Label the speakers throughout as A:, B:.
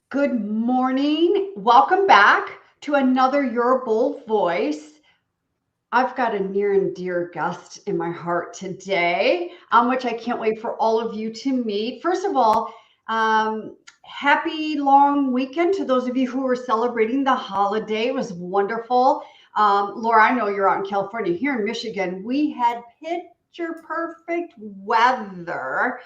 A: Good morning. Welcome back to another Your Bold Voice. I've got a near and dear guest in my heart today, which I can't wait for all of you to meet. First of all, happy long weekend to those of you who are celebrating the holiday. It was wonderful. Laura, I know you're out in California. Here in Michigan, we had picture perfect weather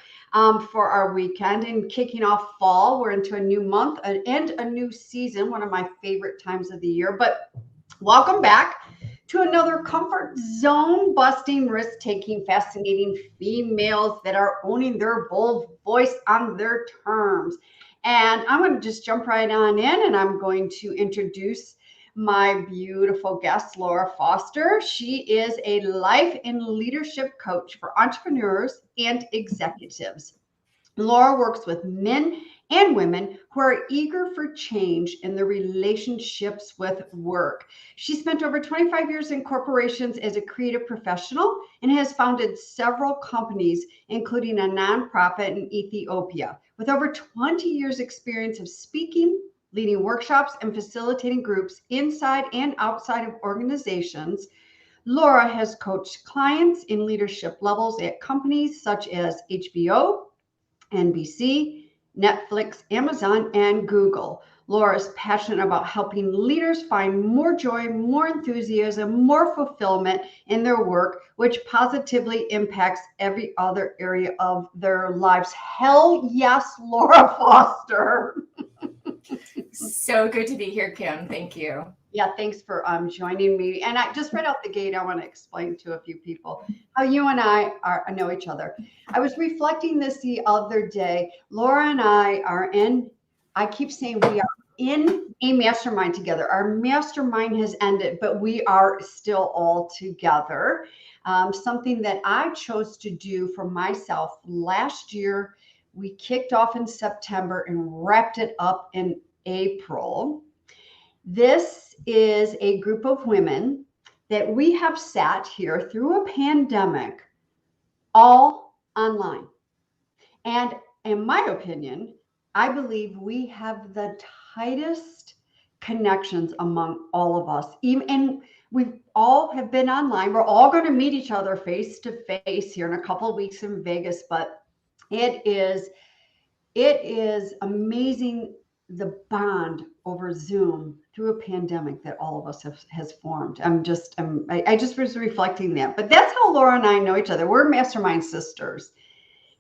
A: for our weekend and kicking off fall. We're into a new month and a new season, one of my favorite times of the year. But welcome back to another comfort zone busting, risk taking, fascinating females that are owning their bold voice on their terms. And I'm going to just jump right on in and I'm going to introduce my beautiful guest, Laura Foster. She is a life and leadership coach for entrepreneurs and executives. Laura works with men and women who are eager for change in their relationships with work. She spent over 25 years in corporations as a creative professional and has founded several companies, including a nonprofit in Ethiopia. With over 20 years' experience of speaking, leading workshops, and facilitating groups inside and outside of organizations, Laura has coached clients in leadership levels at companies such as HBO, NBC, Netflix, Amazon, and Google. Laura is passionate about helping leaders find more joy, more enthusiasm, more fulfillment in their work, which positively impacts every other area of their lives. Hell yes, Laura Foster.
B: So good to be here, Kim. Thank you.
A: Yeah, thanks for joining me. And I just right out the gate, I want to explain to a few people how you and know each other. I was reflecting this the other day. Laura and I are in, I keep saying we are in a mastermind together. Our mastermind has ended, but we are still all together. Something that I chose to do for myself last year. We kicked off in September and wrapped it up in April. This is a group of women that we have sat here through a pandemic all online. And in my opinion, I believe we have the tightest connections among all of us. And we all have been online. We're all going to meet each other face to face here in a couple of weeks in Vegas, but it is it is amazing the bond over Zoom through a pandemic that all of us has formed. I just was reflecting that, but that's how Laura and I know each other. We're mastermind sisters,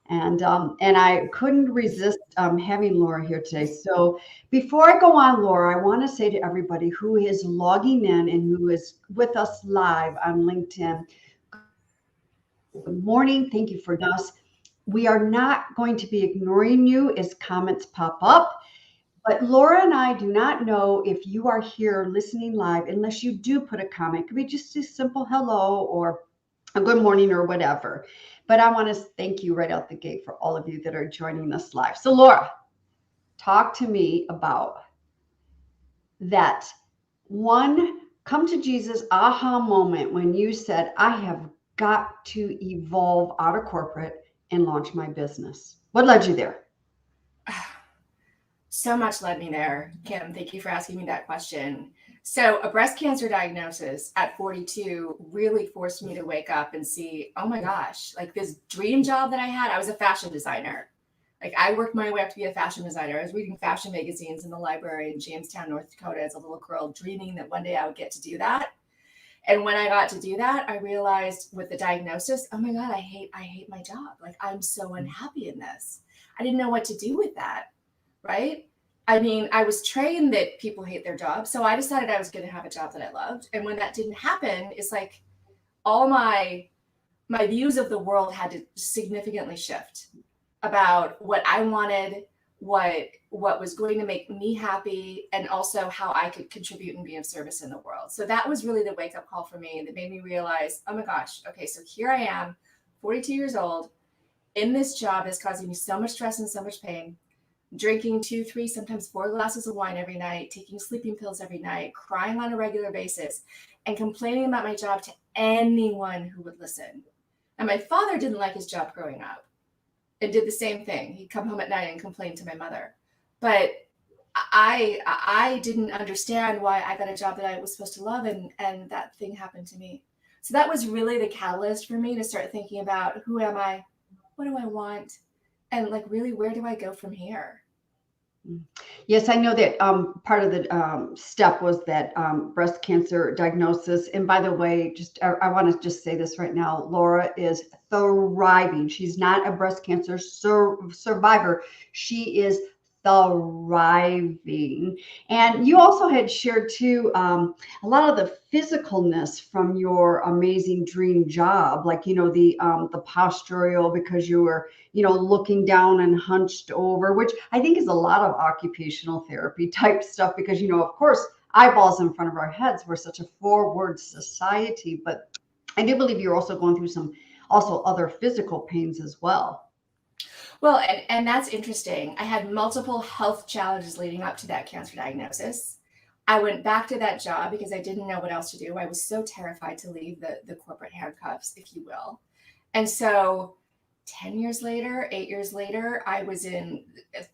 A: and I couldn't resist having Laura here today. So before I go on, Laura, I want to say to everybody who is logging in and who is with us live on LinkedIn, good morning. Thank you for joining us. We are not going to be ignoring you as comments pop up. But Laura and I do not know if you are here listening live unless you do put a comment. It could be just a simple hello or a good morning or whatever. But I want to thank you right out the gate for all of you that are joining us live. So, Laura, talk to me about that one come to Jesus aha moment when you said, I have got to evolve out of corporate and launch my business. What led you there?
B: So much led me there, Kim. Thank you for asking me that question. So, a breast cancer diagnosis at 42 really forced me to wake up and see, oh my gosh, like this dream job that I had. I was a fashion designer. Like, I worked my way up to be a fashion designer. I was reading fashion magazines in the library in Jamestown, North Dakota as a little girl, dreaming that one day I would get to do that. And when I got to do that, I realized with the diagnosis, oh my God, I hate my job. Like, I'm so unhappy in this. I didn't know what to do with that, right? I mean, I was trained that people hate their job. So I decided I was going to have a job that I loved. And when that didn't happen, it's like all my views of the world had to significantly shift about what I wanted, what was going to make me happy, and also how I could contribute and be of service in the world. So that was really the wake up call for me that made me realize, oh my gosh, okay, so here I am, 42 years old, in this job that's causing me so much stress and so much pain, drinking 2, 3, sometimes 4 glasses of wine every night, taking sleeping pills every night, crying on a regular basis, and complaining about my job to anyone who would listen. And my father didn't like his job growing up and did the same thing. He'd come home at night and complain to my mother. But I didn't understand why I got a job that I was supposed to love, and that thing happened to me. So that was really the catalyst for me to start thinking about, who am I? What do I want? And like, really, where do I go from here?
A: Yes, I know that part of the step was that breast cancer diagnosis. And by the way, I want to just say this right now. Laura is thriving. She's not a breast cancer survivor. She is thriving. And you also had shared too a lot of the physicalness from your amazing dream job, like the postural, because you were looking down and hunched over, which I think is a lot of occupational therapy type stuff because, of course, eyeballs in front of our heads. We're such a forward society, but I do believe you're also going through some also other physical pains as well.
B: Well, and that's interesting. I had multiple health challenges leading up to that cancer diagnosis. I went back to that job because I didn't know what else to do. I was so terrified to leave the corporate handcuffs, if you will. And so 10 years later, 8 years later, I was in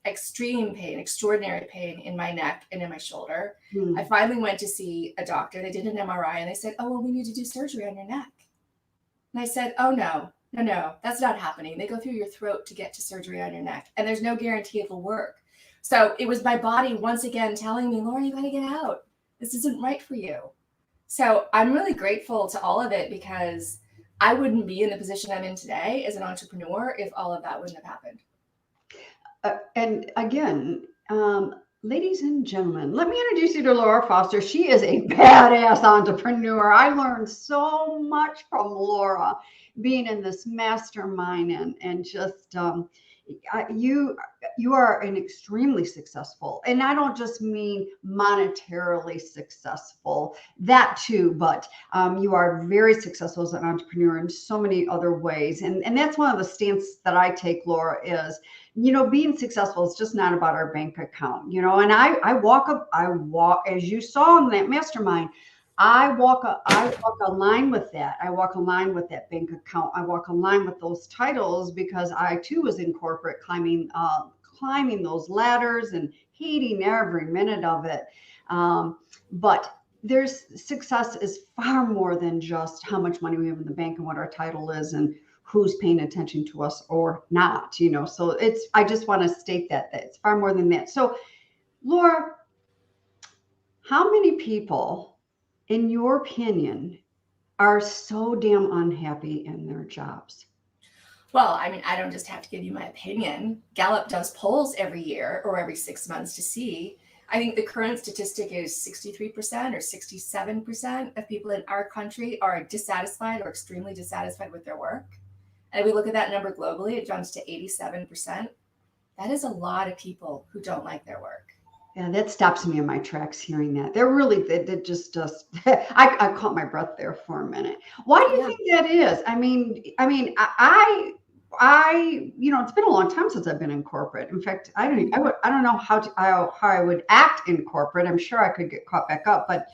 B: extreme pain, extraordinary pain in my neck and in my shoulder. I finally went to see a doctor. They did an MRI and they said, "Oh, well, we need to do surgery on your neck." And I said, "Oh, no, no, no, that's not happening. They go through your throat to get to surgery on your neck, and there's no guarantee it'll work." So it was my body once again telling me, "Laura, you got to get out. This isn't right for you." So I'm really grateful to all of it because I wouldn't be in the position I'm in today as an entrepreneur if all of that wouldn't have happened.
A: And again, ladies and gentlemen, let me introduce you to Laura Foster. She is a badass entrepreneur. I learned so much from Laura being in this mastermind and just you are an extremely successful, and I don't just mean monetarily successful, that too, but you are very successful as an entrepreneur in so many other ways. And that's one of the stance that I take, Laura, is being successful is just not about our bank account, and I walk, as you saw in that mastermind, I walk a line with that. I walk a line with that bank account. I walk a line with those titles because I too was in corporate climbing those ladders and hating every minute of it. But there's success is far more than just how much money we have in the bank and what our title is and who's paying attention to us or not, So I just want to state that it's far more than that. So, Laura, how many people, in your opinion, are so damn unhappy in their jobs?
B: Well, I mean, I don't just have to give you my opinion. Gallup does polls every year or every 6 months to see. I think the current statistic is 63% or 67% of people in our country are dissatisfied or extremely dissatisfied with their work. And if we look at that number globally, it jumps to 87%. That is a lot of people who don't like their work.
A: Yeah, that stops me in my tracks hearing that. That just I caught my breath there for a minute. Why do you think that is? I mean, it's been a long time since I've been in corporate. In fact, I don't know how I would act in corporate. I'm sure I could get caught back up, but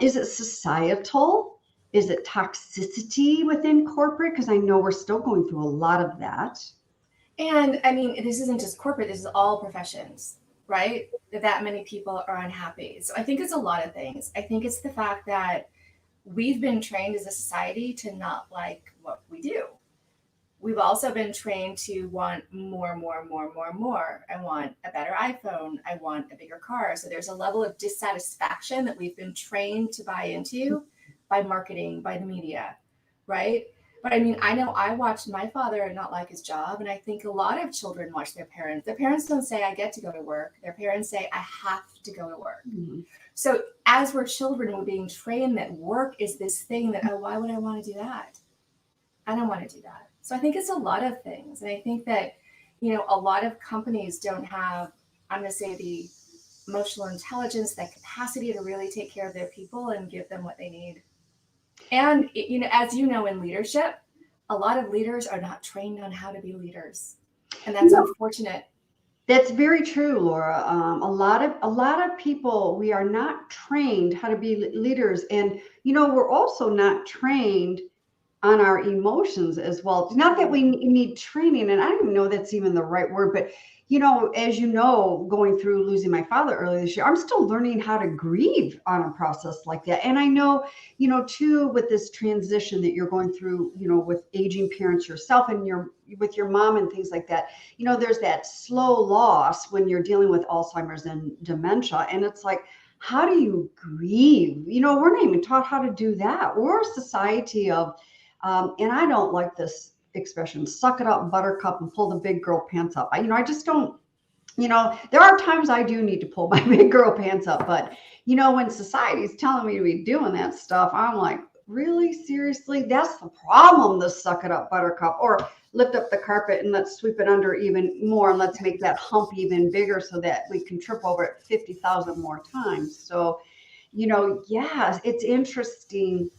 A: is it societal? Is it toxicity within corporate? Because I know we're still going through a lot of that.
B: And I mean, this isn't just corporate, this is all professions, right? That many people are unhappy. So I think it's a lot of things. I think it's the fact that we've been trained as a society to not like what we do. We've also been trained to want more, more, more, more, more. I want a better iPhone. I want a bigger car. So there's a level of dissatisfaction that we've been trained to buy into by marketing, by the media, right? But I mean, I know I watched my father not like his job, and I think a lot of children watch their parents. Their parents don't say, "I get to go to work." Their parents say, "I have to go to work." Mm-hmm. So as we're children, we're being trained that work is this thing that, oh, why would I want to do that? I don't want to do that. So I think it's a lot of things. And I think that, a lot of companies don't have, I'm going to say, the emotional intelligence, that capacity to really take care of their people and give them what they need. And, as you know, in leadership, a lot of leaders are not trained on how to be leaders. And that's unfortunate.
A: That's very true, Laura. A lot of people, we are not trained how to be leaders. And, we're also not trained on our emotions as well. Not that we need training, and I don't even know that's even the right word, but as you know, going through losing my father earlier this year, I'm still learning how to grieve on a process like that. And I know, too, with this transition that you're going through, with aging parents yourself and with your mom and things like that, there's that slow loss when you're dealing with Alzheimer's and dementia. And it's like, how do you grieve? We're not even taught how to do that. We're a society of, and I don't like this expression, suck it up, buttercup, and pull the big girl pants up. I just don't, there are times I do need to pull my big girl pants up, but when society is telling me to be doing that stuff, I'm like, really? Seriously? That's the problem, the suck it up, buttercup, or lift up the carpet and let's sweep it under even more and let's make that hump even bigger so that we can trip over it 50,000 more times. So, yes, it's interesting.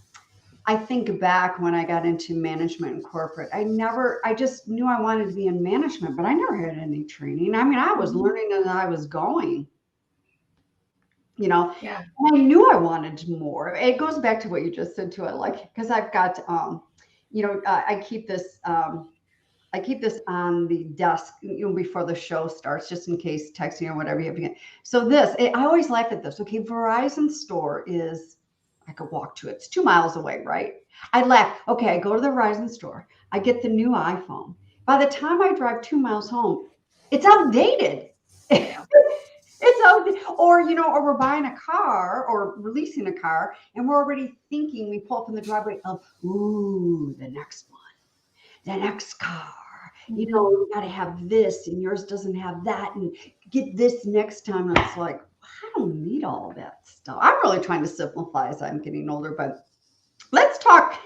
A: I think back when I got into management and corporate, I just knew I wanted to be in management, but I never had any training. I mean, I was learning as I was going,
B: Yeah.
A: and I knew I wanted more. It goes back to what you just said too. I like, because I've got, I keep this, on the desk, before the show starts, just in case texting or whatever you have to get. So I always laugh at this. Okay, Verizon store is, I could walk to it. It's 2 miles away, right? I laugh. Okay, I go to the Verizon store. I get the new iPhone. By the time I drive 2 miles home, it's outdated. It's outdated. Or we're buying a car or releasing a car, and we're already thinking, we pull up in the driveway of, ooh, the next one, the next car. We got to have this, and yours doesn't have that, and get this next time. And it's like, I don't need all that stuff. I'm really trying to simplify as I'm getting older, but let's talk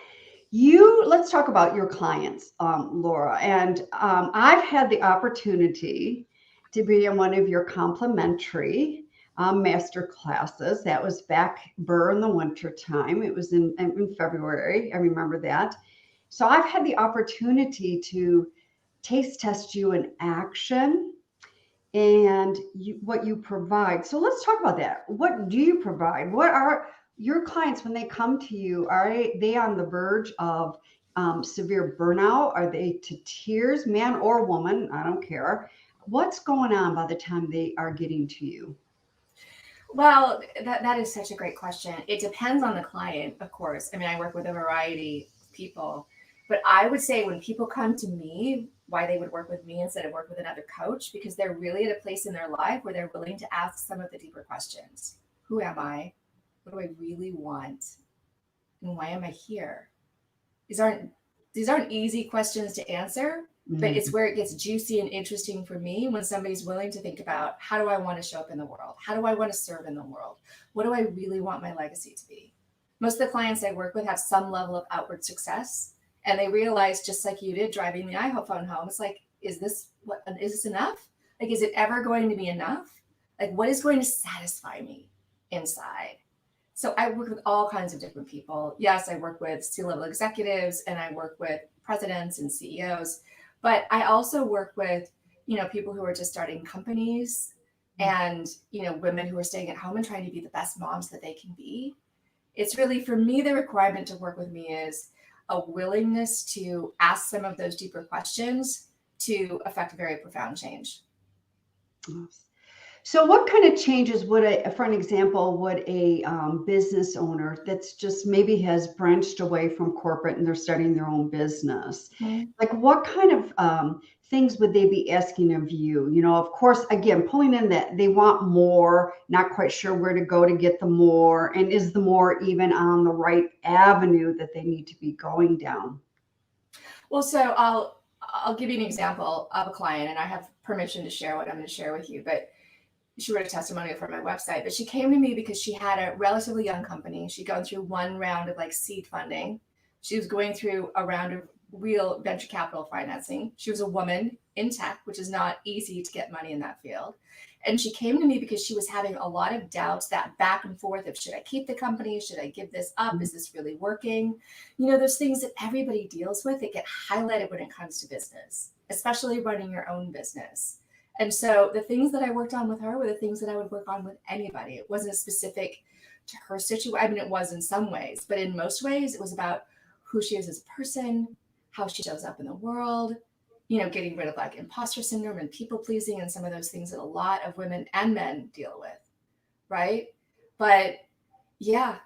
A: about your clients, Laura. And I've had the opportunity to be in one of your complimentary master classes. That was back in the winter time. It was in February. I remember that. So I've had the opportunity to taste test you in action and what you provide. So let's talk about that. What do you provide? What are your clients, when they come to you, are they on the verge of severe burnout? Are they to tears, man or woman? I don't care. What's going on by the time they are getting to you?
B: Well, that is such a great question. It depends on the client, of course. I mean, I work with a variety of people, but I would say when people come to me, why they would work with me instead of work with another coach, because they're really at a place in their life where they're willing to ask some of the deeper questions. Who am I? What do I really want? And why am I here? These aren't easy questions to answer, but it's where it gets juicy and interesting for me when somebody's willing to think about, how do I want to show up in the world? How do I want to serve in the world? What do I really want my legacy to be? Most of the clients I work with have some level of outward success, and they realize, just like you did driving the iPhone home, it's like, is this enough? Like, is it ever going to be enough? Like, what is going to satisfy me inside? So I work with all kinds of different people. Yes, I work with C-level executives and I work with presidents and CEOs, but I also work with, people who are just starting companies and, women who are staying at home and trying to be the best moms that they can be. It's really, for me, the requirement to work with me is a willingness to ask some of those deeper questions to affect very profound change.
A: So what kind of changes would for an example, would a business owner that's just maybe has branched away from corporate and they're starting their own business, like what kind of things would they be asking of you? Of course, again, pulling in that they want more, not quite sure where to go to get the more, and is the more even on the right avenue that they need to be going down?
B: Well, so I'll give you an example of a client, and I have permission to share what I'm going to share with you, but she wrote a testimonial for my website, but she came to me because she had a relatively young company. She'd gone through one round of seed funding. She was going through a round of real venture capital financing. She was a woman in tech, which is not easy to get money in that field. And she came to me because she was having a lot of doubts, that back and forth of, should I keep the company? Should I give this up? Is this really working? Those things that everybody deals with, that get highlighted when it comes to business, especially running your own business. And so the things that I worked on with her were the things that I would work on with anybody. It wasn't specific to her situation. I mean, it was in some ways, but in most ways, it was about who she is as a person, how she shows up in the world, getting rid of like imposter syndrome and people pleasing and some of those things that a lot of women and men deal with. Right. But yeah.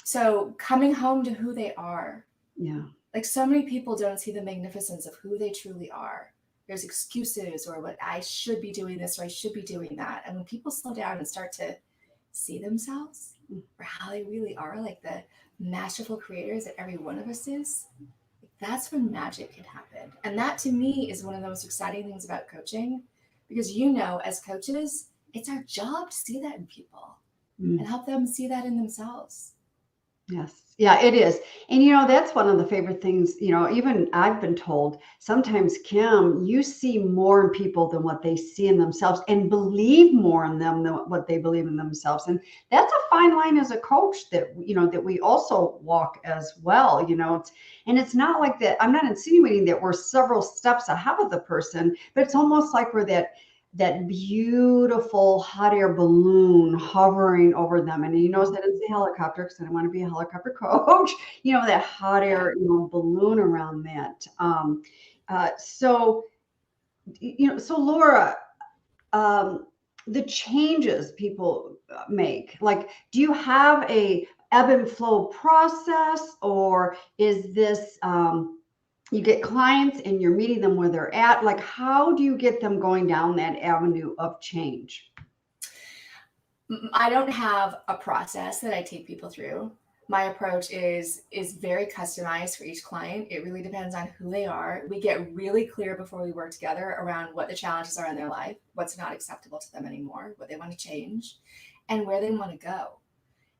B: So coming home to who they are.
A: Yeah.
B: Like so many people don't see the magnificence of who they truly are. There's excuses or what I should be doing this or I should be doing that. And when people slow down and start to see themselves for how they really are, like the masterful creators that every one of us is, that's when magic can happen. And that to me is one of the most exciting things about coaching, because as coaches, it's our job to see that in people and help them see that in themselves.
A: Yes. Yeah, it is. And that's one of the favorite things, even I've been told sometimes, Kim, you see more in people than what they see in themselves and believe more in them than what they believe in themselves. And that's a fine line as a coach that we also walk as well, and it's not like that. I'm not insinuating that we're several steps ahead of the person, but it's almost like we're that beautiful hot air balloon hovering over them. And notice I didn't say helicopter because I don't want to be a helicopter coach, that hot air, balloon around that. So Laura, the changes people make, like, do you have a ebb and flow process, or is this, you get clients and you're meeting them where they're at? Like, how do you get them going down that avenue of change?
B: I don't have a process that I take people through. My approach is very customized for each client. It really depends on who they are. We get really clear before we work together around what the challenges are in their life, what's not acceptable to them anymore, what they want to change, and where they want to go.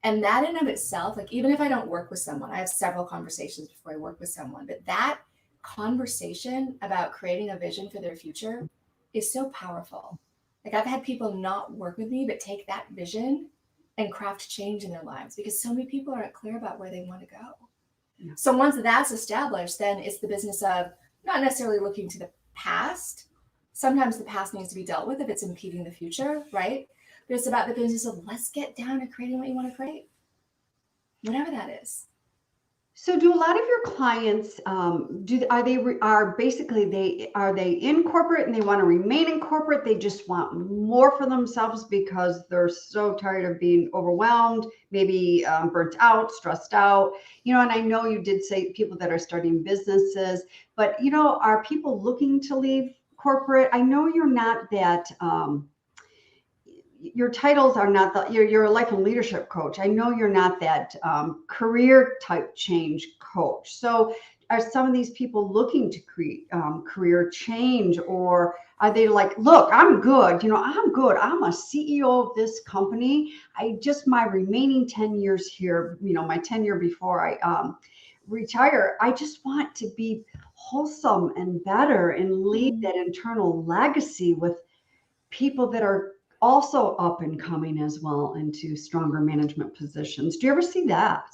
B: And that in of itself, like even if I don't work with someone, I have several conversations before I work with someone, but that conversation about creating a vision for their future is so powerful. Like I've had people not work with me, but take that vision and craft change in their lives because so many people aren't clear about where they want to go. Yeah. So once that's established, then it's the business of not necessarily looking to the past. Sometimes the past needs to be dealt with if it's impeding the future, right? But it's about the business of let's get down to creating what you want to create, whatever that is.
A: So do a lot of your clients, are they in corporate and they want to remain in corporate? They just want more for themselves because they're so tired of being overwhelmed, maybe burnt out, stressed out, and I know you did say people that are starting businesses, but, are people looking to leave corporate? I know you're not that, your titles are not that, you're a life and leadership coach. I know you're not that career type change coach. So are some of these people looking to create career change, or are they like, look, I'm good. I'm good. I'm a CEO of this company. My remaining 10 years here, my tenure before I retire, I just want to be wholesome and better and leave that internal legacy with people that are also up and coming as well into stronger management positions. Do you ever see that?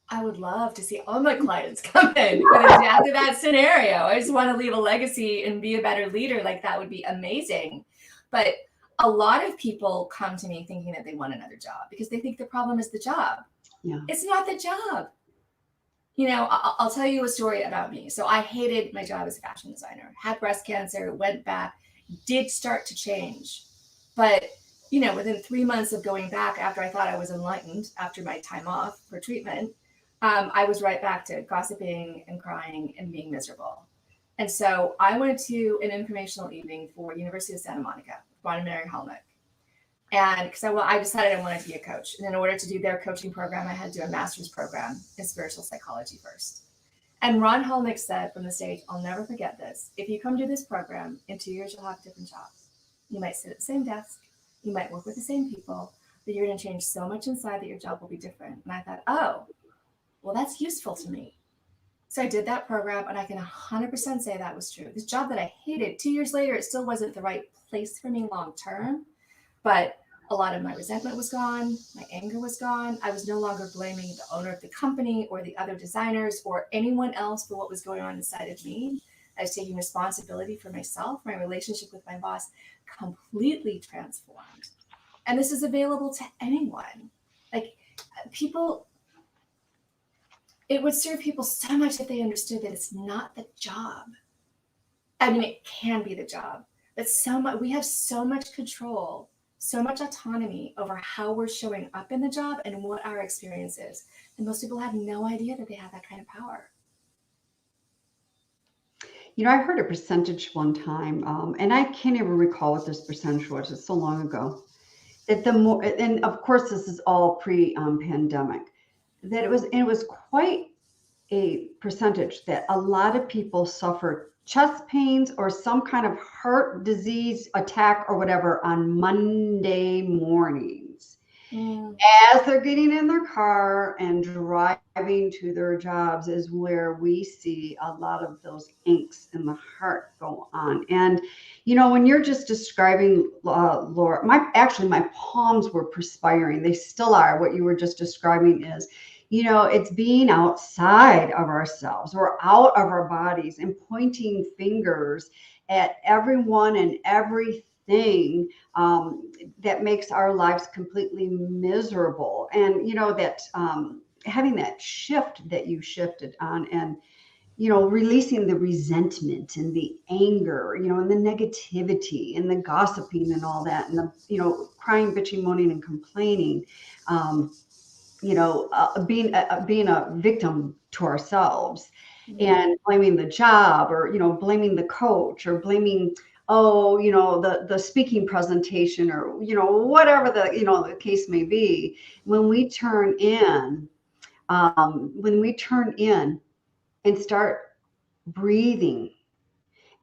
B: I would love to see all my clients come in with exactly that scenario. I just want to leave a legacy and be a better leader. Like that would be amazing. But a lot of people come to me thinking that they want another job because they think the problem is the job.
A: Yeah.
B: It's not the job. I'll tell you a story about me. So I hated my job as a fashion designer, had breast cancer, went back, did start to change. But, within 3 months of going back after I thought I was enlightened after my time off for treatment, I was right back to gossiping and crying and being miserable. And so I went to an informational evening for University of Santa Monica, Ron and Mary Hulnick. And because I decided I wanted to be a coach. And in order to do their coaching program, I had to do a master's program in spiritual psychology first. And Ron Hulnick said from the stage, I'll never forget this. If you come do this program, in 2 years, you'll have different jobs. You might sit at the same desk. You might work with the same people, but you're going to change so much inside that your job will be different. And I thought, oh, well, that's useful to me. So I did that program, and I can 100% say that was true. This job that I hated, 2 years later, it still wasn't the right place for me long term, but a lot of my resentment was gone. My anger was gone. I was no longer blaming the owner of the company or the other designers or anyone else for what was going on inside of me. I was taking responsibility for myself. My relationship with my boss completely transformed. And this is available to anyone. Like people, It would serve people so much if they understood that it's not the job. I mean, it can be the job, but so much, we have so much control, so much autonomy over how we're showing up in the job and what our experience is. And most people have no idea that they have that kind of power.
A: You know, I heard a percentage one time, and I can't even recall what this percentage was. It's so long ago. That the more, and of course, this is all pre-pandemic. That it was quite a percentage that a lot of people suffer chest pains or some kind of heart disease attack or whatever on Monday mornings
B: Mm.
A: as they're getting in their car and driving to their jobs is where we see a lot of those aches in the heart go on. And you know, when you're just describing, Laura, my palms were perspiring. They still are. What you were just describing is, you know, it's being outside of ourselves. We're out of our bodies and pointing fingers at everyone and everything, that makes our lives completely miserable. And you know that, having that shift that you shifted on, and you know, releasing the resentment and the anger, you know, and the negativity and the gossiping and all that, and the, you know, crying, bitching, moaning, and complaining. Um, you know, being a victim to ourselves and blaming the job, or you know, blaming the coach, or blaming, oh, you know, the speaking presentation, or you know, whatever the, you know, the case may be. When we turn in, when we turn in and start breathing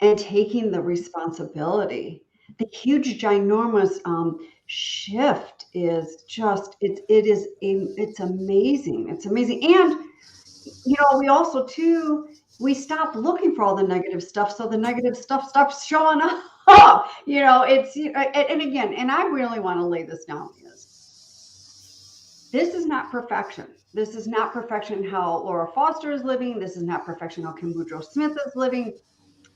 A: and taking the responsibility, the huge ginormous, shift is just, it's amazing. It's amazing. And you know, we also too, we stop looking for all the negative stuff, so the negative stuff stops showing up. You know, it's, and again, and I really want to lay this down, is this is not perfection. This is not perfection how Laura Foster is living. This is not perfection how Kim Boudreaux Smith is living.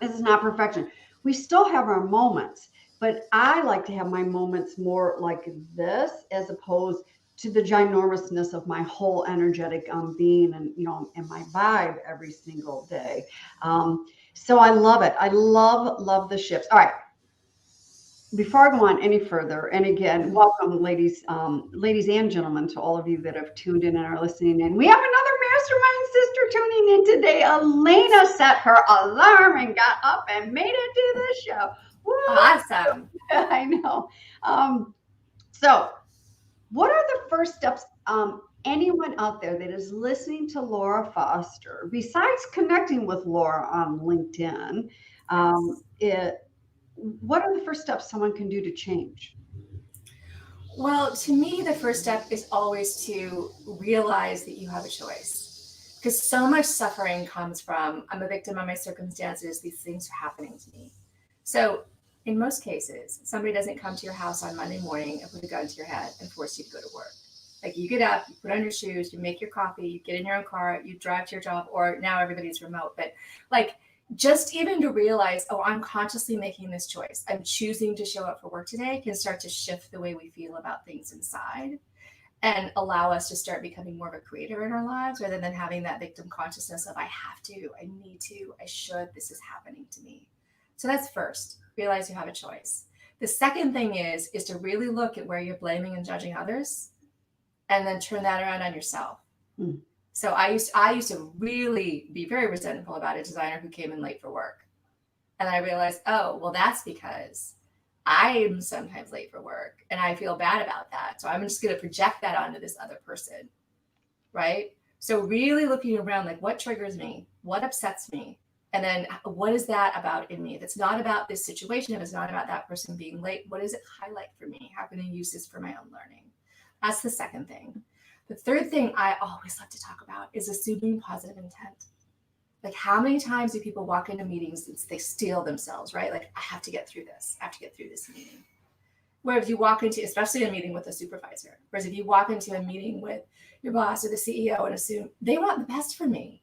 A: This is not perfection. We still have our moments, but I like to have my moments more like this, as opposed to the ginormousness of my whole energetic, being, and you know, and my vibe every single day. So I love it. I love the shifts. All right. Before I go on any further, and again, welcome, ladies and gentlemen, to all of you that have tuned in and are listening in. We have another mastermind sister tuning in today. Elena set her alarm and got up and made it to the show. Woo!
B: Awesome.
A: I know. So, what are the first steps? Anyone out there that is listening to Laura Foster, besides connecting with Laura on LinkedIn, what are the first steps someone can do to change?
B: Well, to me, the first step is always to realize that you have a choice. Because so much suffering comes from, I'm a victim of my circumstances, these things are happening to me. So, in most cases, somebody doesn't come to your house on Monday morning and put a gun to your head and force you to go to work. Like, you get up, you put on your shoes, you make your coffee, you get in your own car, you drive to your job, or now everybody's remote. But like, just even to realize, oh, I'm consciously making this choice. I'm choosing to show up for work today can start to shift the way we feel about things inside and allow us to start becoming more of a creator in our lives rather than having that victim consciousness of I have to, I need to, I should, this is happening to me. So that's first, realize you have a choice. The second thing is to really look at where you're blaming and judging others and then turn that around on yourself.
A: Hmm.
B: So I used to really be very resentful about a designer who came in late for work. And I realized, oh, well, that's because I'm sometimes late for work and I feel bad about that. So I'm just going to project that onto this other person, right? So really looking around, like, what triggers me? What upsets me? And then what is that about in me? If it's not about this situation, if it's not about that person being late, what does it highlight for me? How can I use this for my own learning? That's the second thing. The third thing I always love to talk about is assuming positive intent. Like, how many times do people walk into meetings and they steel themselves, right? Like, I have to get through this. I have to get through this meeting. Where if you walk into, especially a meeting with a supervisor, whereas if you walk into a meeting with your boss or the CEO and assume they want the best for me,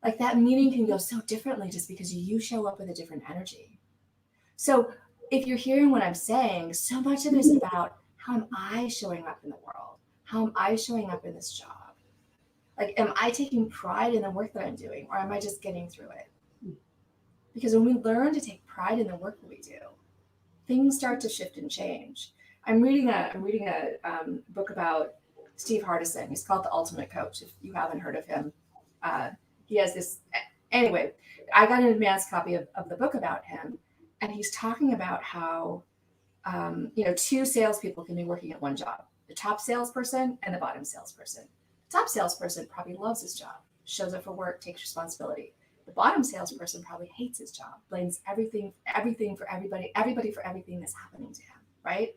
B: like, that meeting can go so differently just because you show up with a different energy. So if you're hearing what I'm saying, so much of it is about how am I showing up in the world? How am I showing up in this job? Like, am I taking pride in the work that I'm doing, or am I just getting through it? Because when we learn to take pride in the work that we do, things start to shift and change. I'm reading a book about Steve Hardison. He's called The Ultimate Coach. If you haven't heard of him, he has this. Anyway, I got an advanced copy of the book about him, and he's talking about how two salespeople can be working at one job: the top salesperson and the bottom salesperson. The top salesperson probably loves his job, shows up for work, takes responsibility. The bottom salesperson probably hates his job, blames everything for everybody for everything that's happening to him, right?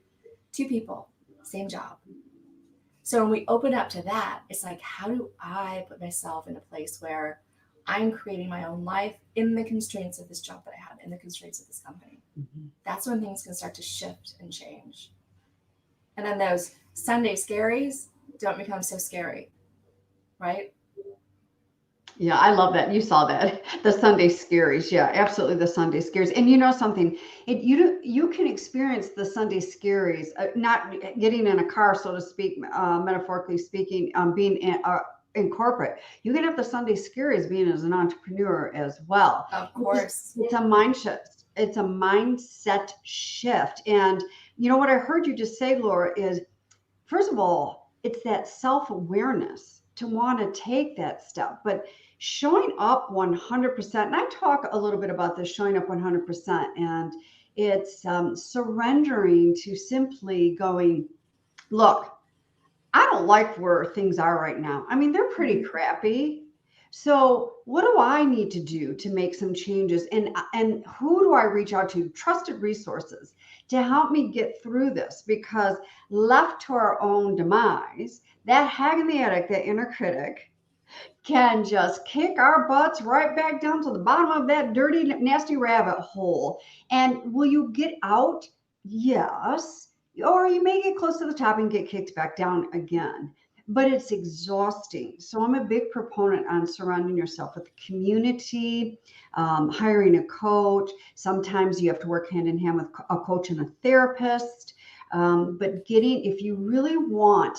B: Two people, same job. So when we open up to that, it's like, how do I put myself in a place where I'm creating my own life in the constraints of this job that I have, in the constraints of this company? Mm-hmm. That's when things can start to shift and change. And then those Sunday scaries don't become so scary, right?
A: Yeah, I love that. You saw that. The Sunday scaries. Yeah, absolutely. The Sunday scaries. And you know something, you can experience the Sunday scaries, not getting in a car, so to speak, metaphorically speaking, being in corporate. You can have the Sunday scaries being as an entrepreneur as well.
B: Of course.
A: It's a mindset. It's a mindset shift. And you know what I heard you just say, Laura, is first of all, it's that self-awareness to want to take that step, but showing up 100%. And I talk a little bit about this, showing up 100%. And it's surrendering to simply going, look, I don't like where things are right now. I mean, they're pretty crappy. So what do I need to do to make some changes? And who do I reach out to? Trusted resources to help me get through this, because left to our own demise, that hag in the attic, that inner critic, can just kick our butts right back down to the bottom of that dirty, nasty rabbit hole. And will you get out? Yes. Or you may get close to the top and get kicked back down again. But it's exhausting. So I'm a big proponent on surrounding yourself with a community, hiring a coach. Sometimes you have to work hand in hand with a coach and a therapist. But if you really want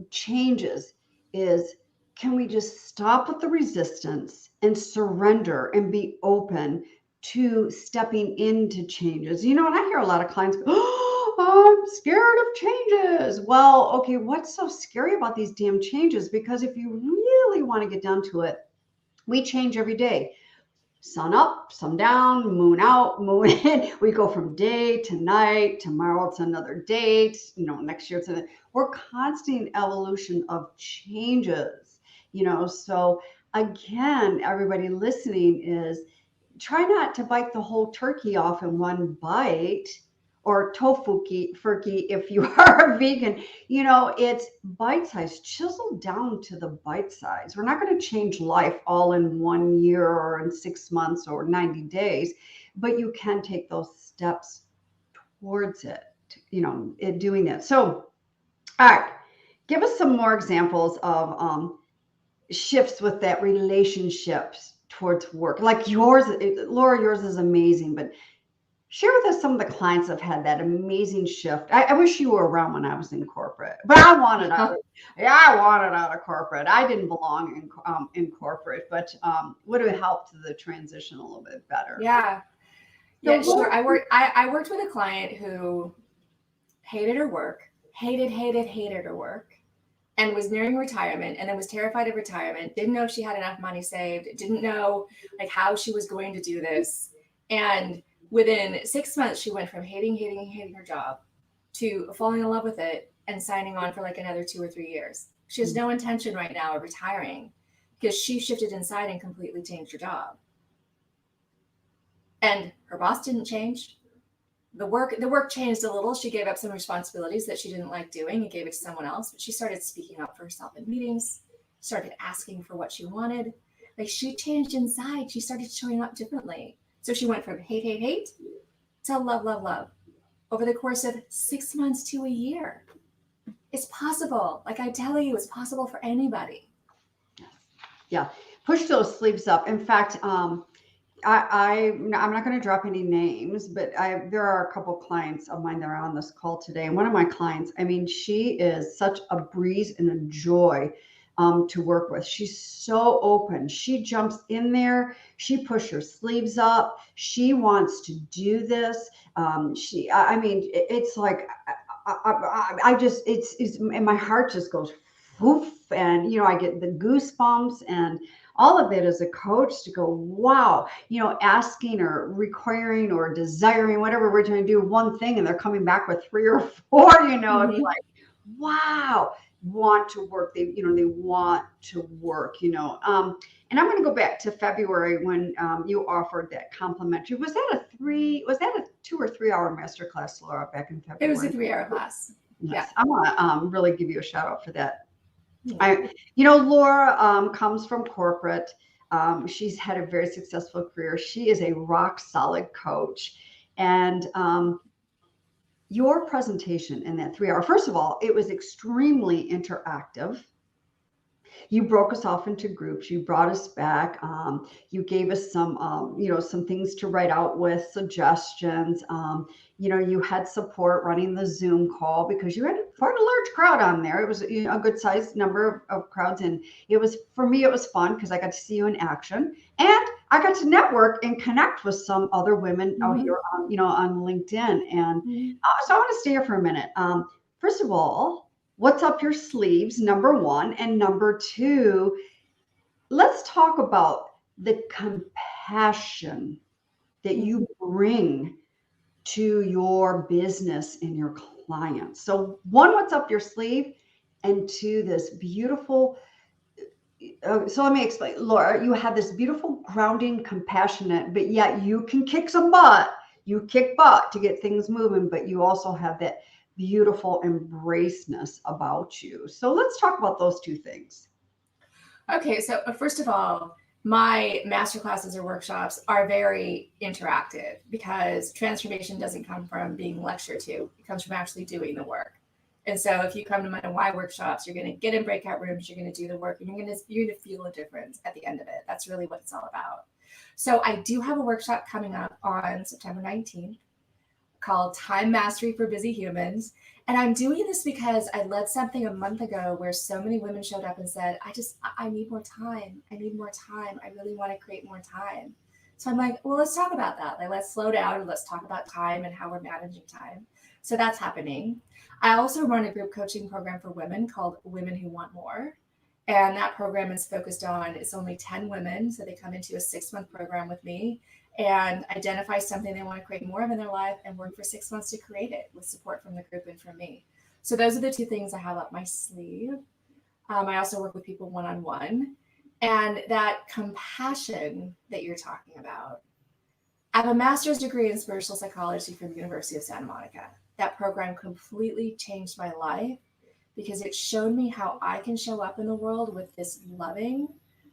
A: changes, can we just stop with the resistance and surrender and be open to stepping into changes? You know, and I hear a lot of clients, oh, I'm scared of changes. Well, okay, what's so scary about these damn changes? Because if you really want to get down to it, we change every day. Sun up, sun down, moon out, moon in. We go from day to night. Tomorrow it's another date. Next year we're constant evolution of changes. So again, everybody listening is try not to bite the whole turkey off in one bite, or tofuki if you are a vegan. It's bite size, chisel down to the bite size. We're not going to change life all in 1 year or in 6 months or 90 days, but you can take those steps towards it, in doing that. So, all right, give us some more examples of shifts with that relationships towards work, like yours. Laura, yours is amazing, but share with us some of the clients that have had that amazing shift. I wish you were around when I was in corporate, but I wanted out. I wanted out of corporate. I didn't belong in corporate, but would have helped the transition a little bit better.
B: Yeah, sure. I worked with a client who hated her work, hated her work, and was nearing retirement, and then was terrified of retirement, didn't know if she had enough money saved, didn't know how she was going to do this. And within 6 months, she went from hating her job to falling in love with it and signing on for another 2 or 3 years. She has no intention right now of retiring because she shifted inside and completely changed her job. And her boss didn't change. The work changed a little. She gave up some responsibilities that she didn't like doing and gave it to someone else. But she started speaking up for herself in meetings, started asking for what she wanted. She changed inside. She started showing up differently. So she went from hate to love over the course of 6 months to a year. It's possible. I tell you, it's possible for anybody.
A: Yeah. Push those sleeves up. In fact, I'm not going to drop any names, but there are a couple clients of mine that are on this call today. And one of my clients, she is such a breeze and a joy to work with. She's so open. She jumps in there. She pushes her sleeves up. She wants to do this. I mean, it's like, I just, and my heart just goes woof. And, I get the goosebumps and all of it as a coach to go, wow, asking or requiring or desiring, whatever we're trying to do one thing and they're coming back with three or four, it's like, wow, want to work. They want to work, and I'm going to go back to February when you offered that complimentary. Was that a 2 or 3 hour masterclass, Laura, back in February?
B: It was a 3-hour class.
A: Yes. I want to really give you a shout out for that. Laura comes from corporate. She's had a very successful career. She is a rock solid coach. And your presentation in that 3 hour, first of all, it was extremely interactive. You broke us off into groups. You brought us back. You gave us some, some things to write out with, suggestions. You had support running the Zoom call because you had quite a large crowd on there. It was a good sized number of crowds. And for me, it was fun because I got to see you in action and I got to network and connect with some other women out here, on LinkedIn. And so I want to stay here for a minute. First of all, what's up your sleeves, number one, and number two, let's talk about the compassion that you bring to your business and your clients. So one, what's up your sleeve, and two, this beautiful, so let me explain. Laura, you have this beautiful, grounding, compassionate, but yet you can kick some butt. You kick butt to get things moving, but you also have that beautiful embraceness about you. So let's talk about those two things.
B: Okay, so first of all, my masterclasses or workshops are very interactive because transformation doesn't come from being lectured to. It comes from actually doing the work. And so if you come to my why workshops, you're going to get in breakout rooms, you're going to do the work, and you're going to feel a difference at the end of it. That's really what it's all about. So I do have a workshop coming up on September 19th called Time Mastery for Busy Humans. And I'm doing this because I led something a month ago where so many women showed up and said, I need more time. I need more time. I really want to create more time. So I'm like, well, let's talk about that. Like, let's slow down and let's talk about time and how we're managing time. So that's happening. I also run a group coaching program for women called Women Who Want More. And that program is focused on, it's only 10 women. So they come into a 6-month program with me and identify something they want to create more of in their life and work for 6 months to create it with support from the group and from me. So those are the two things I have up my sleeve. I also work with people one-on-one. And that compassion that you're talking about, I have a master's degree in spiritual psychology from the University of Santa Monica. That program completely changed my life because it showed me how I can show up in the world with this loving,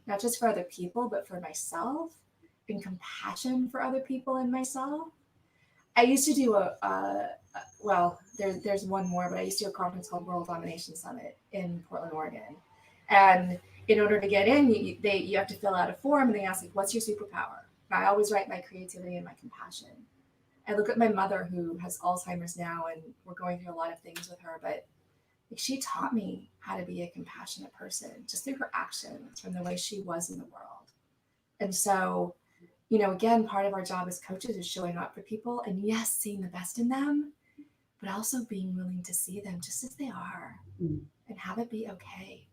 B: not just for other people, but for myself, and compassion for other people and myself. I used to do there's one more, but I used to do a conference called World Domination Summit in Portland, Oregon. And in order to get in, you have to fill out a form and they ask, like, what's your superpower? And I always write my creativity and my compassion. I look at my mother who has Alzheimer's now and we're going through a lot of things with her, but she taught me how to be a compassionate person just through her actions, from the way she was in the world. And so, again, part of our job as coaches is showing up for people and yes, seeing the best in them, but also being willing to see them just as they are and have it be okay.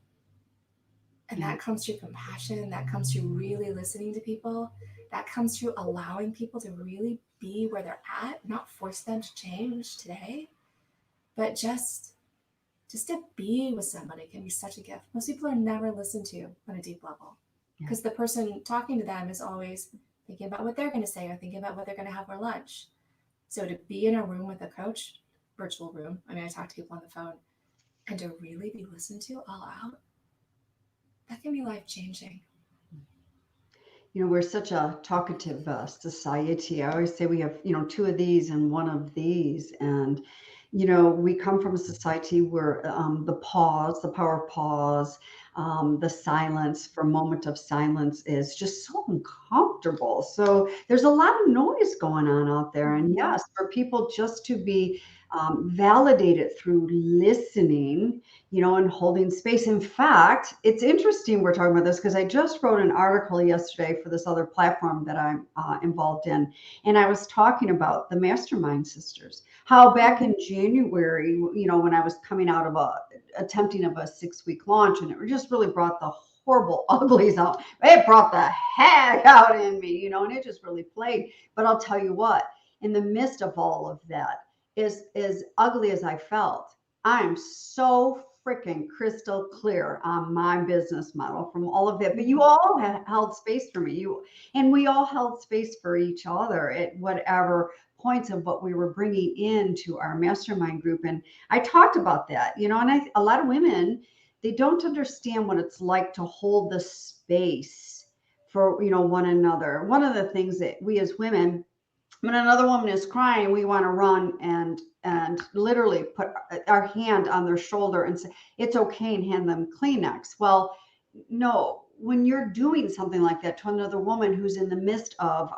B: And that comes through compassion. That comes through really listening to people. That comes through allowing people to really be where they're at, not force them to change today, but just to be with somebody can be such a gift. Most people are never listened to on a deep level because the person talking to them is always thinking about what they're going to say or thinking about what they're going to have for lunch. So to be in a room with a coach, virtual room, I talk to people on the phone, and to really be listened to all out, that can be life-changing.
A: We're such a talkative society. I always say we have, 2 of these and 1 of these. And, we come from a society where the power of pause, the silence for moment of silence is just so uncomfortable. So there's a lot of noise going on out there. And yes, for people just to be validated through listening, and holding space. In fact, it's interesting we're talking about this because I just wrote an article yesterday for this other platform that I'm involved in. And I was talking about the Mastermind Sisters, how back in January, when I was coming out of attempting of a 6-week launch, and it just really brought the horrible uglies out. It brought the heck out in me, and it just really played. But I'll tell you what, in the midst of all of that, as ugly as I felt, I'm so freaking crystal clear on my business model from all of it. But you all held space for me. And we all held space for each other at whatever points of what we were bringing into our mastermind group. And I talked about that, and a lot of women, they don't understand what it's like to hold the space for, one another. One of the things that we as women, when another woman is crying, we want to run and literally put our hand on their shoulder and say, it's okay, and hand them Kleenex. Well, no, when you're doing something like that to another woman who's in the midst of,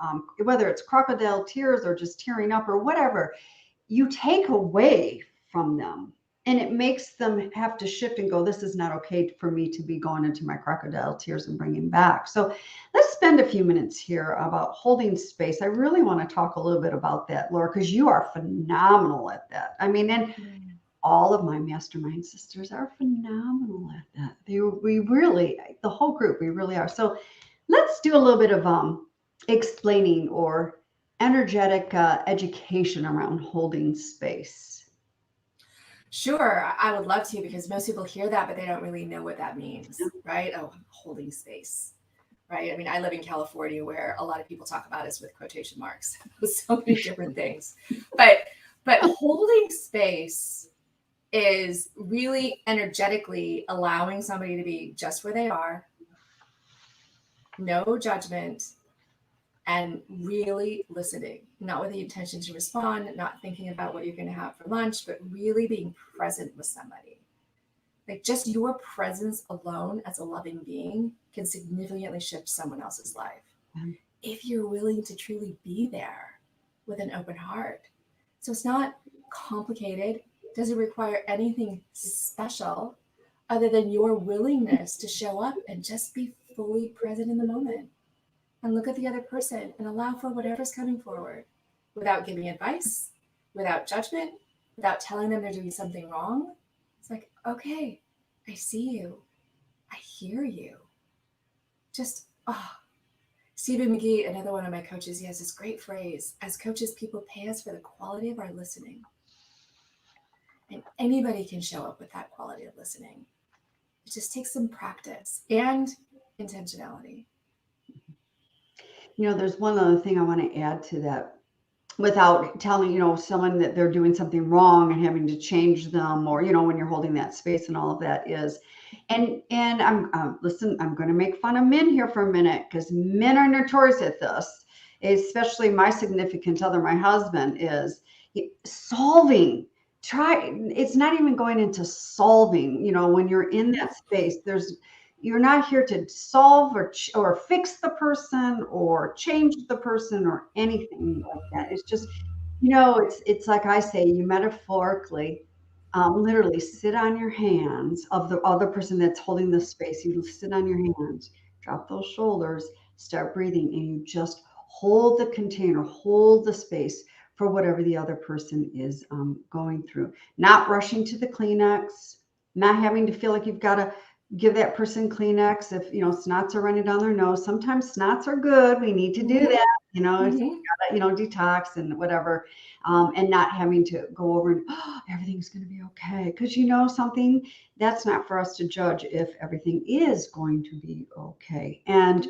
A: whether it's crocodile tears or just tearing up or whatever, you take away from them. And it makes them have to shift and go, this is not okay for me to be going into my crocodile tears and bringing back. So let's spend a few minutes here about holding space. I really want to talk a little bit about that, Laura, because you are phenomenal at that. I mean, and all of my mastermind sisters are phenomenal at that. We really, the whole group, we really are. So let's do a little bit of explaining or energetic education around holding space.
B: Sure, I would love to, because most people hear that, but they don't really know what that means, right? Oh, holding space, right? I mean, I live in California, where a lot of people talk about us with quotation marks, so many different things. But holding space is really energetically allowing somebody to be just where they are, no judgment, and really listening, not with the intention to respond, not thinking about what you're going to have for lunch, but really being present with somebody. Like, just your presence alone as a loving being can significantly shift someone else's life. If you're willing to truly be there with an open heart. So it's not complicated, doesn't require anything special other than your willingness to show up and just be fully present in the moment. And look at the other person and allow for whatever's coming forward, without giving advice, without judgment, without telling them they're doing something wrong. It's like, okay, I see you. I hear you. Just, Stephen McGee, another one of my coaches, he has this great phrase: as coaches, people pay us for the quality of our listening. And anybody can show up with that quality of listening. It just takes some practice and intentionality.
A: There's one other thing I want to add to that, without telling, someone that they're doing something wrong and having to change them, or, when you're holding that space and all of that is, and listen, I'm going to make fun of men here for a minute, because men are notorious at this, especially my significant other, my husband, is solving. It's not even going into solving, when you're in that space, you're not here to solve or fix the person or change the person or anything like that. It's just, it's like I say, you metaphorically, literally sit on your hands of the other person that's holding the space. You sit on your hands, drop those shoulders, start breathing, and you just hold the container, hold the space for whatever the other person is going through. Not rushing to the Kleenex, not having to feel like you've got to give that person Kleenex if, snots are running down their nose. Sometimes snots are good. We need to do that, detox and whatever, and not having to go over and, everything's going to be okay. Because something, that's not for us to judge if everything is going to be okay. And,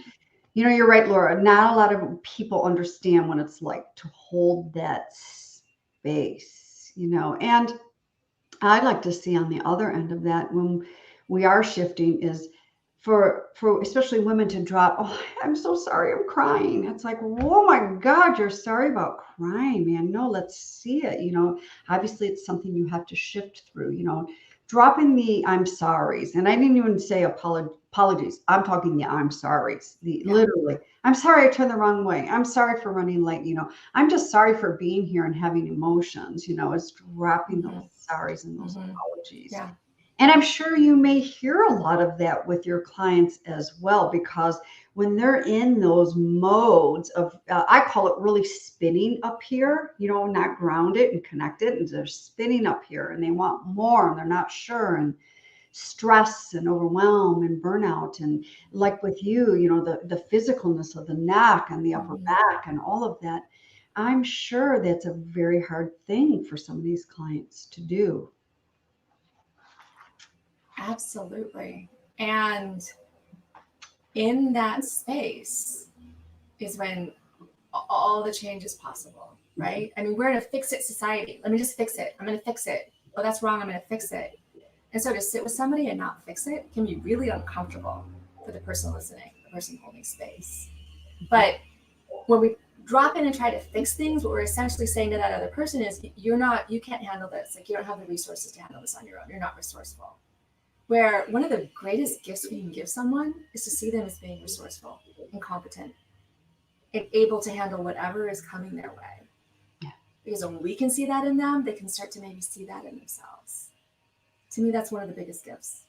A: you're right, Laura, not a lot of people understand what it's like to hold that space, and I'd like to see on the other end of that, when we are shifting, is for especially women to drop, I'm so sorry, I'm crying. It's like, oh my God, you're sorry about crying, man. No, let's see it. Obviously it's something you have to shift through, dropping the I'm sorries. And I didn't even say apologies. I'm talking the I'm sorries. Literally, I'm sorry I turned the wrong way. I'm sorry for running late. I'm just sorry for being here and having emotions. It's dropping those sorries and those apologies.
B: Yeah.
A: And I'm sure you may hear a lot of that with your clients as well, because when they're in those modes of, I call it really spinning up here, not grounded and connected, and they're spinning up here and they want more and they're not sure, and stress and overwhelm and burnout. And like with you, the physicalness of the neck and the upper back and all of that. I'm sure that's a very hard thing for some of these clients to do.
B: Absolutely. And in that space is when all the change is possible, right? I mean, we're in a fix-it society. Let me just fix it. I'm going to fix it. Oh, that's wrong. I'm going to fix it. And so to sit with somebody and not fix it can be really uncomfortable for the person listening, the person holding space. But when we drop in and try to fix things, what we're essentially saying to that other person is, you can't handle this. Like, you don't have the resources to handle this on your own. You're not resourceful. Where one of the greatest gifts we can give someone is to see them as being resourceful and competent and able to handle whatever is coming their way.
A: Yeah.
B: Because when we can see that in them, they can start to maybe see that in themselves. To me, that's one of the biggest gifts.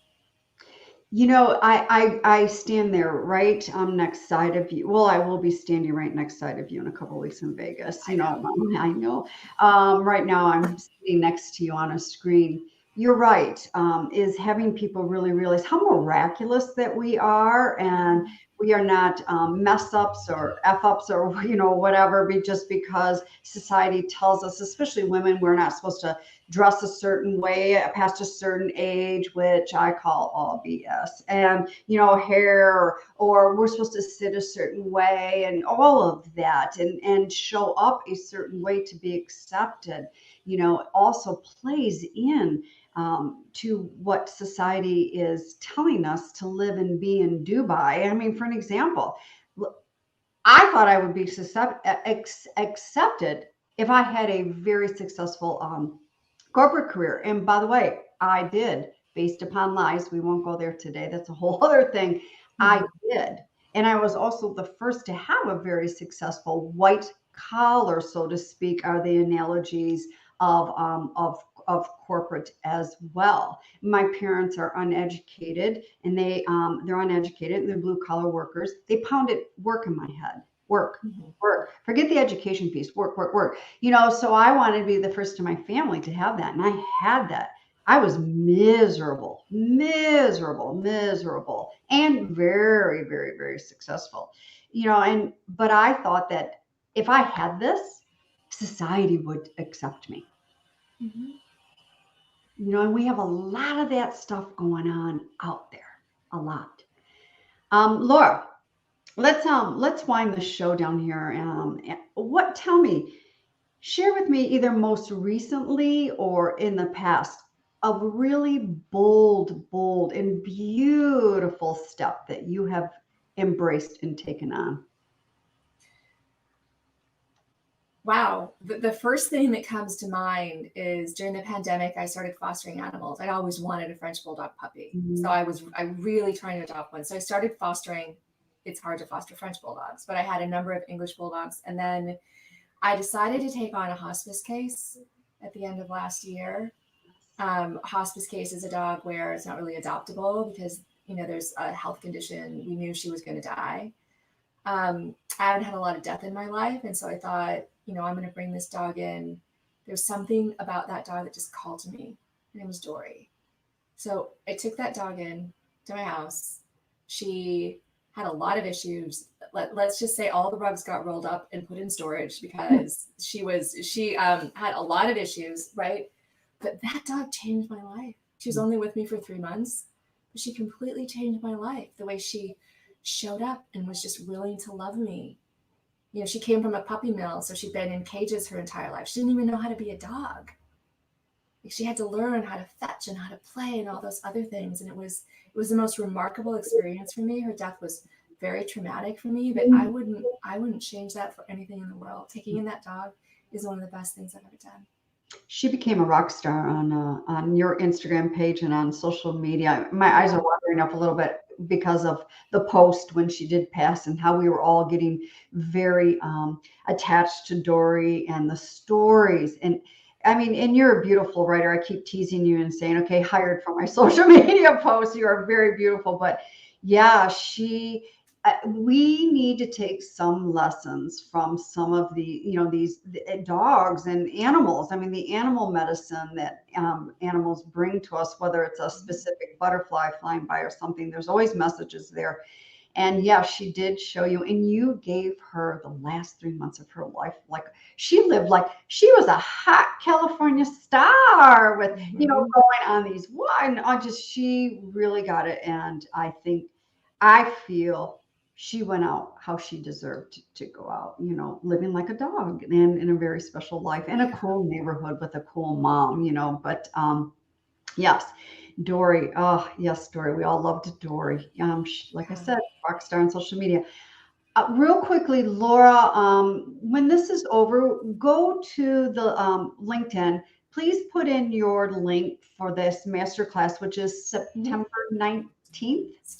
A: I stand there right next side of you. Well, I will be standing right next side of you in a couple of weeks in Vegas. I know. Right now, I'm sitting next to you on a screen. You're right. Is having people really realize how miraculous that we are, and we are not mess ups or F ups or whatever. Just because society tells us, especially women, we're not supposed to dress a certain way past a certain age, which I call all BS. And hair, or we're supposed to sit a certain way, and all of that, and show up a certain way to be accepted. Also plays in to what society is telling us to live and be and do by. I mean, for an example, I thought I would be accepted if I had a very successful corporate career. And by the way, I did, based upon lies. We won't go there today. That's a whole other thing. I did. And I was also the first to have a very successful white collar, so to speak, are the analogies of corporate as well. My parents are uneducated, and they're uneducated, and they're blue collar workers. They pounded work in my head. Work. Forget the education piece. Work. So I wanted to be the first in my family to have that, and I had that. I was miserable, and very, very, very successful. But I thought that if I had this, society would accept me. And we have a lot of that stuff going on out there, a lot. Laura, let's wind the show down here. Tell me, share with me, either most recently or in the past, a really bold and beautiful step that you have embraced and taken on.
B: Wow. The first thing that comes to mind is during the pandemic, I started fostering animals. I'd always wanted a French Bulldog puppy. So I really trying to adopt one. So I started fostering. It's hard to foster French Bulldogs, but I had a number of English Bulldogs. And then I decided to take on a hospice case at the end of last year. Hospice case is a dog where it's not really adoptable because, there's a health condition. We knew she was going to die. I haven't had a lot of death in my life. And so I thought, I'm going to bring this dog in. There's something about that dog that just called to me. Her name was Dory. So I took that dog in to my house. She had a lot of issues. Let's just say all the rugs got rolled up and put in storage because she had a lot of issues, right? But that dog changed my life. She was only with me for 3 months, but she completely changed my life. The way she showed up and was just willing to love me. She came from a puppy mill, so she'd been in cages her entire life. She didn't even know how to be a dog. She had to learn how to fetch and how to play and all those other things. And it was the most remarkable experience for me. Her death was very traumatic for me, but I wouldn't change that for anything in the world. Taking in that dog is one of the best things I've ever done.
A: She became a rock star on your Instagram page and on social media. My eyes are watering up a little bit because of the post when she did pass and how we were all getting very attached to Dory and the stories. And I mean, and you're a beautiful writer. I keep teasing you and saying, okay, hired for my social media posts. You are very beautiful. But yeah, we need to take some lessons from some of these dogs and animals. I mean, the animal medicine that animals bring to us, whether it's a specific butterfly flying by or something, there's always messages there. And yeah, she did show you, and you gave her the last 3 months of her life. Like she lived like she was a hot California star with, going on these, and she really got it. And I feel she went out how she deserved to go out, living like a dog and in a very special life and a cool neighborhood with a cool mom, but yes, Dory. Oh, yes, Dory. We all loved Dory. Like I said, rock star on social media. Real quickly, Laura, when this is over, go to the LinkedIn. Please put in your link for this masterclass, which is September 19th.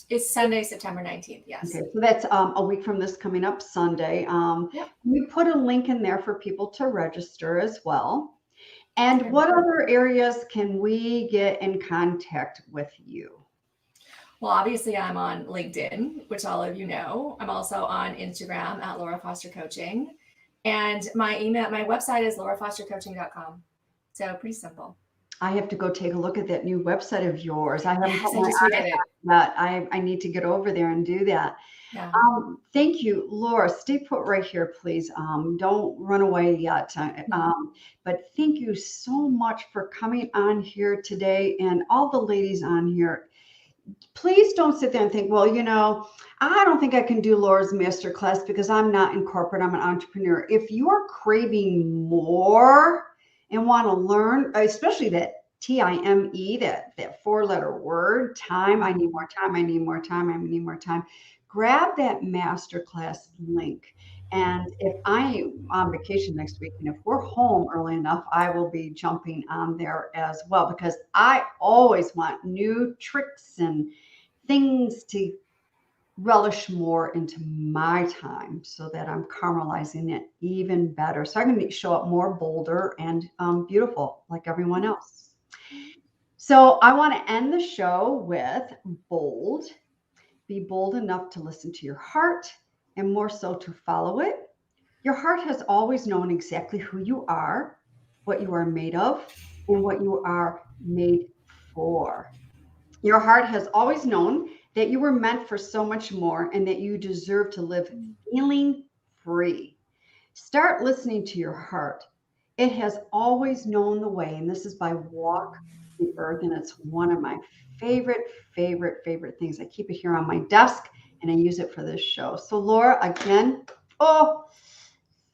B: It's Sunday, September 19th. Yes.
A: Okay, so that's a week from this coming up Sunday. We put a link in there for people to register as well. And what other areas can we get in contact with you?
B: Well, obviously, I'm on LinkedIn, which all of you know. I'm also on Instagram at Laura Foster Coaching. And my website is laurafostercoaching.com. So pretty simple.
A: I have to go take a look at that new website of yours. I haven't I need to get over there and do that.
B: Yeah.
A: Thank you, Laura. Stay put right here, please. Don't run away yet. But thank you so much for coming on here today, and all the ladies on here. Please don't sit there and think, well, I don't think I can do Laura's masterclass because I'm not in corporate. I'm an entrepreneur. If you're craving more and want to learn, especially that TIME, that 4-letter word, time, I need more time, I need more time, I need more time. Grab that masterclass link. And if I'm on vacation next week, and if we're home early enough, I will be jumping on there as well, because I always want new tricks and things to relish more into my time so that I'm caramelizing it even better. So I'm going to show up more bolder and beautiful like everyone else. So I want to end the show with bold. Be bold enough to listen to your heart and more so to follow it. Your heart has always known exactly who you are, what you are made of, and what you are made for. Your heart has always known that you were meant for so much more and that you deserve to live feeling free. Start listening to your heart. It has always known the way, and this is by Walk the Earth, and it's one of my favorite things. I keep it here on my desk, and I use it for this show. So Laura, again,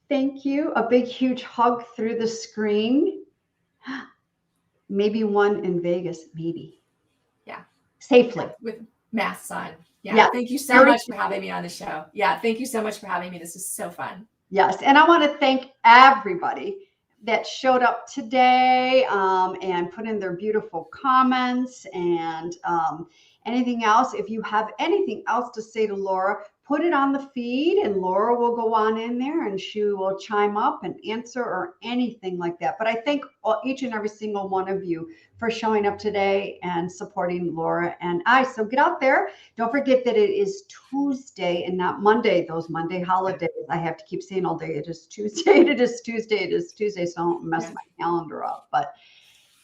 A: thank you. A big, huge hug through the screen. Maybe one in Vegas, maybe.
B: Yeah.
A: Safely.
B: With masks on. Yeah. Thank you so much for having me on the show. Yeah. Thank you so much for having me. This was so fun.
A: Yes. And I want to thank everybody that showed up today and put in their beautiful comments and anything else. If you have anything else to say to Laura, put it on the feed and Laura will go on in there and she will chime up and answer or anything like that. But I thank each and every single one of you for showing up today and supporting Laura and I. So get out there. Don't forget that it is Tuesday and not Monday. Those Monday holidays, I have to keep saying all day, it is Tuesday, it is Tuesday, it is Tuesday. So don't mess my calendar up. But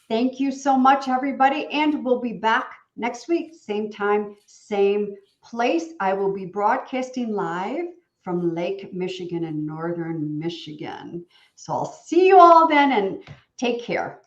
A: thank you so much, everybody. And we'll be back next week, same time, same place. I will be broadcasting live from Lake Michigan in northern Michigan. So I'll see you all then and take care.